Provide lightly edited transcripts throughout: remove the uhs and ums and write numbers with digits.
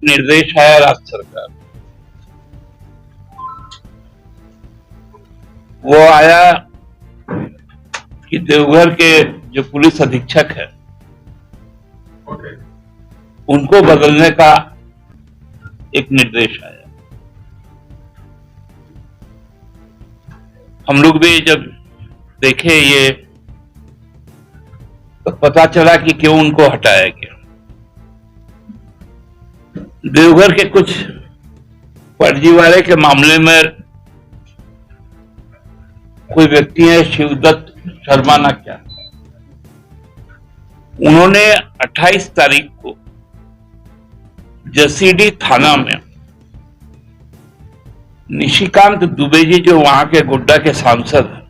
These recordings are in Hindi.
निर्देश आया राज्य सरकार, वो आया कि देवघर के जो पुलिस अधीक्षक है उनको बदलने का एक निर्देश आया। हम लोग भी जब देखे ये तो पता चला कि क्यों उनको हटाया गया। देवघर के कुछ फर्जीवाड़े के मामले में कोई व्यक्ति है शिवदत्त शर्मा ना क्या, उन्होंने 28 तारीख को जसीडीह थाना में निशिकांत दुबे जी जो वहां के गोड्डा के सांसद हैं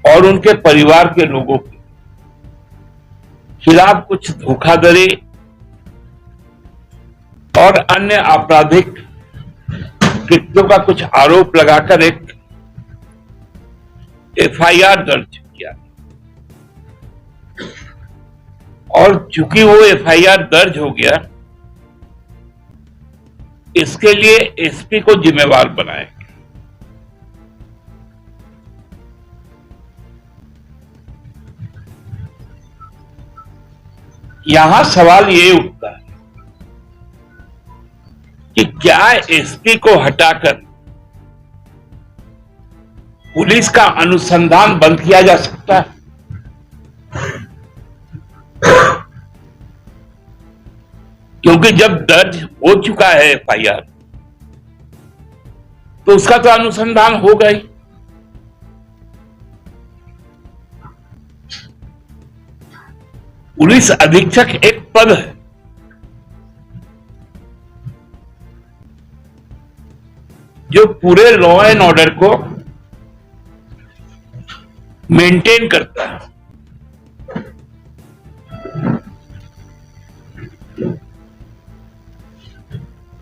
और उनके परिवार के लोगों के खिलाफ कुछ धोखाधड़ी और अन्य आपराधिक कृत्यों का कुछ आरोप लगाकर एक एफआईआर दर्ज किया और चूंकि वो एफआईआर दर्ज हो गया, इसके लिए एसपी को जिम्मेवार बनाया गया। यहां सवाल ये उठता है कि क्या एसपी को हटाकर पुलिस का अनुसंधान बंद किया जा सकता है? क्योंकि जब दर्ज हो चुका है एफआईआर तो उसका तो अनुसंधान होगा ही। पुलिस अधीक्षक एक पद है, जो पूरे लॉ एंड ऑर्डर को मेंटेन करता है।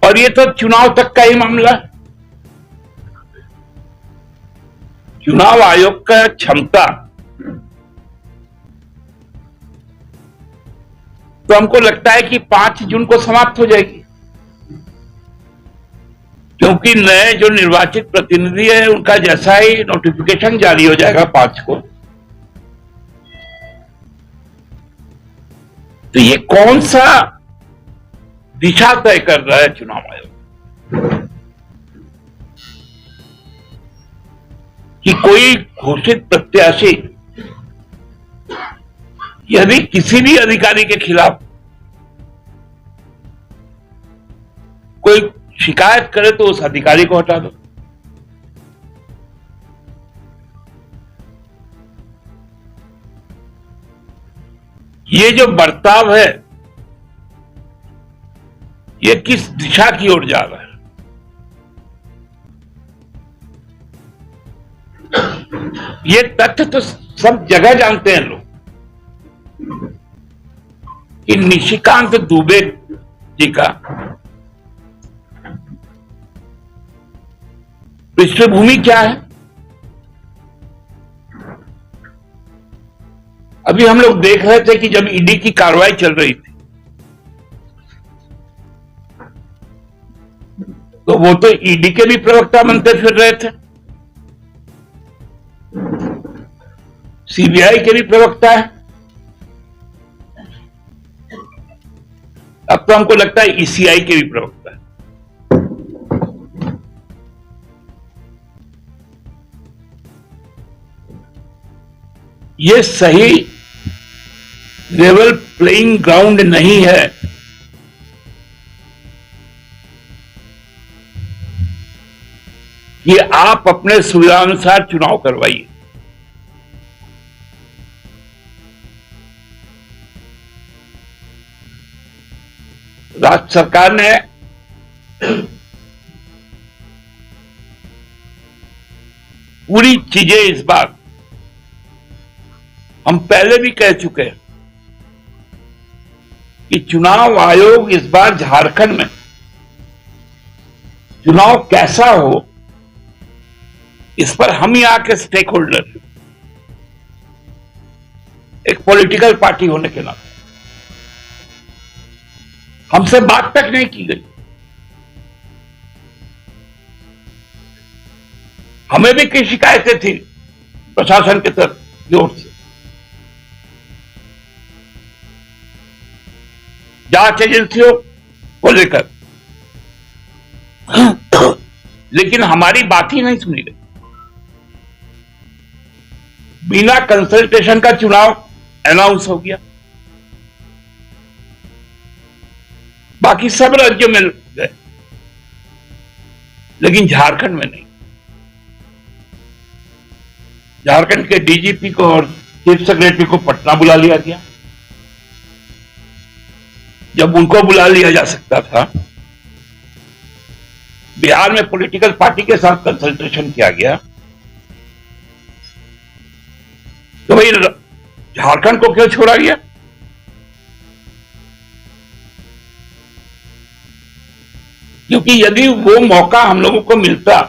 और ये तो चुनाव तक का ही मामला है। चुनाव आयोग का क्षमता तो हमको लगता है कि 5 जून को समाप्त हो जाएगी, क्योंकि नए जो निर्वाचित प्रतिनिधि है उनका जैसा ही नोटिफिकेशन जारी हो जाएगा 5 को, तो ये कौन सा दिशा तय कर रहा है चुनाव आयोग कि कोई घोषित प्रत्याशी यदि किसी भी अधिकारी के खिलाफ कोई शिकायत करे तो उस अधिकारी को हटा दो। ये जो बर्ताव है ये किस दिशा की ओर जा रहा है? ये तथ्य तो सब जगह जानते हैं लोग कि निशिकांत दुबे जी का पृष्ठभूमि क्या है। अभी हम लोग देख रहे थे कि जब ईडी की कार्रवाई चल रही थी तो वो तो ईडी के भी प्रवक्ता बनते फिर रहे थे, सीबीआई के भी प्रवक्ता है, अब तो हमको लगता है ईसीआई के भी प्रवक्ता है। ये सही लेवल प्लेइंग ग्राउंड नहीं है कि आप अपने सुविधानुसार चुनाव करवाइए। राज्य सरकार ने पूरी चीजें इस बार हम पहले भी कह चुके हैं कि चुनाव आयोग इस बार झारखंड में चुनाव कैसा हो इस पर हम यहाँ के स्टेक होल्डर, एक पॉलिटिकल पार्टी होने के नाते हमसे बात तक नहीं की गई। हमें भी कई शिकायतें थी प्रशासन की तरफ की ओर से, जांच एजेंसियों को लेकर, लेकिन हमारी बात ही नहीं सुनी गई। बिना कंसल्टेशन का चुनाव अनाउंस हो गया, बाकी सब राज्यों में गए, लेकिन झारखंड में नहीं। झारखंड के डीजीपी को और चीफ सेक्रेटरी को पटना बुला लिया गया। जब उनको बुला लिया जा सकता था, बिहार में पॉलिटिकल पार्टी के साथ कंसल्टेशन किया गया, तो भाई झारखंड को क्यों छोड़ा गया? क्योंकि यदि वो मौका हम लोगों को मिलता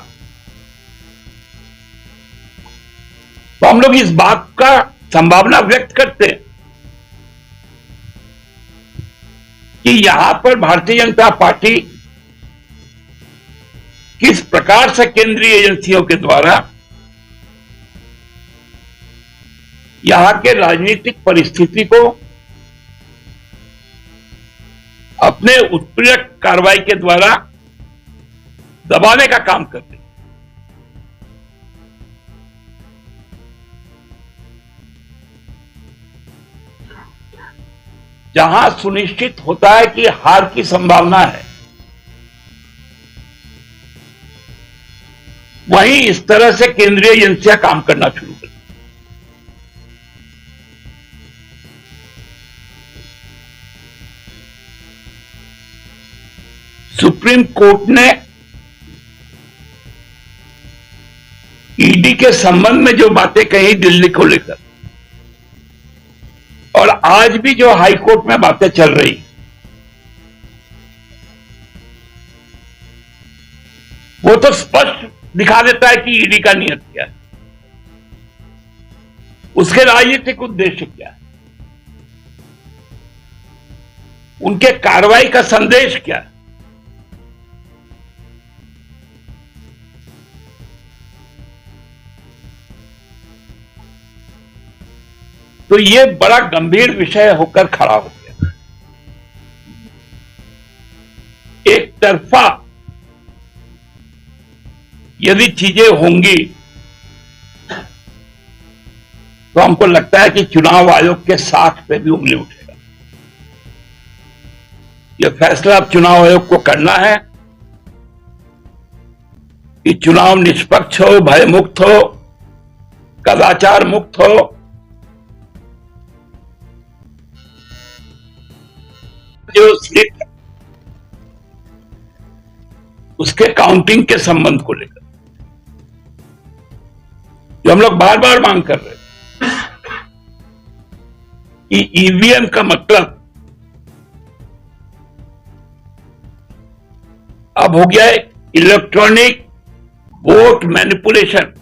तो हम लोग इस बात का संभावना व्यक्त करते कि यहां पर भारतीय जनता पार्टी किस प्रकार से केंद्रीय एजेंसियों के द्वारा यहां के राजनीतिक परिस्थिति को अपने उत्पीड़क कार्रवाई के द्वारा दबाने का काम करते। जहां सुनिश्चित होता है कि हार की संभावना है, वहीं इस तरह से केंद्रीय एजेंसियां काम करना शुरू कर। सुप्रीम कोर्ट ने ईडी के संबंध में जो बातें कही दिल्ली को लेकर, और आज भी जो हाई कोर्ट में बातें चल रही, वो तो स्पष्ट दिखा देता है कि ईडी का नियत क्या है, उसके राजनीतिक उद्देश्य क्या है, उनके कार्रवाई का संदेश क्या है। तो ये बड़ा गंभीर विषय होकर खड़ा हो गया। एक तरफा यदि चीजें होंगी तो हमको लगता है कि चुनाव आयोग के साथ पे भी उंगली उठेगा। यह फैसला अब चुनाव आयोग को करना है कि चुनाव निष्पक्ष हो, भयमुक्त हो, कदाचार मुक्त हो। जो स्लिप है उसके काउंटिंग के संबंध को लेकर जो हम लोग बार बार मांग कर रहे हैं कि ईवीएम का मतलब अब हो गया है इलेक्ट्रॉनिक वोट मैनिपुलेशन,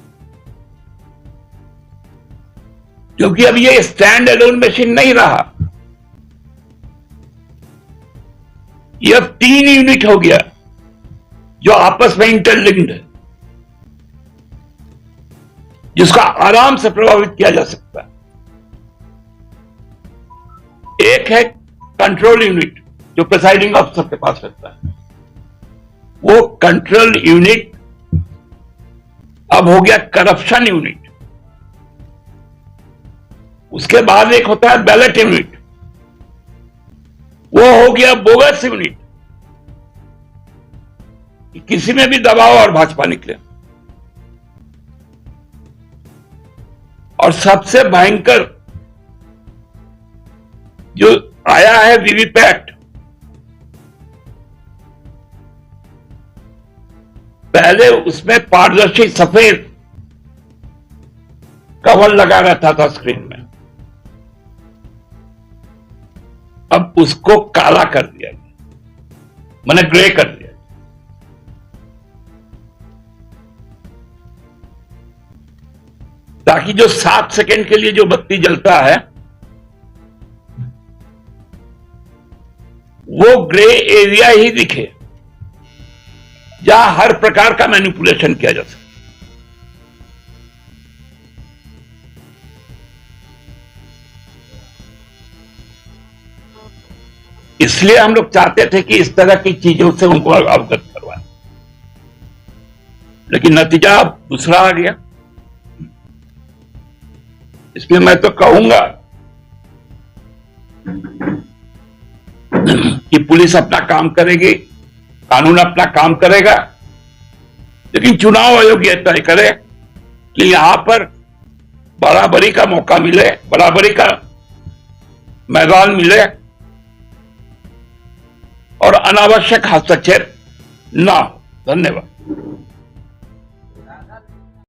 क्योंकि अब ये स्टैंड अलोन मशीन नहीं रहा, ये अब 3 यूनिट हो गया जो आपस में इंटरलिंक्ड है, जिसका आराम से प्रभावित किया जा सकता है। एक है कंट्रोल यूनिट जो प्रिसाइडिंग ऑफिसर के पास रहता है, वो कंट्रोल यूनिट अब हो गया करप्शन यूनिट। उसके बाद एक होता है बैलेट यूनिट, वो हो गया बोगस यूनिट, किसी में भी दबाव और भाजपा निकले। और सबसे भयंकर जो आया है वीवीपैट, पहले उसमें पारदर्शी सफेद कवर लगा रहता था स्क्रीन में, अब उसको काला कर दिया गया, मैंने ग्रे कर दिया, ताकि जो 7 सेकंड के लिए जो बत्ती जलता है वो ग्रे एरिया ही दिखे जहां हर प्रकार का मैनिपुलेशन किया जा सकता। इसलिए हम लोग चाहते थे कि इस तरह की चीजों से उनको अवगत करवाएं, लेकिन नतीजा अब दूसरा आ गया। इसलिए मैं तो कहूंगा कि पुलिस अपना काम करेगी, कानून अपना काम करेगा, लेकिन चुनाव आयोग यह तय करे कि यहां पर बराबरी का मौका मिले, बराबरी का मैदान मिले और अनावश्यक हस्तक्षेप ना हो। धन्यवाद।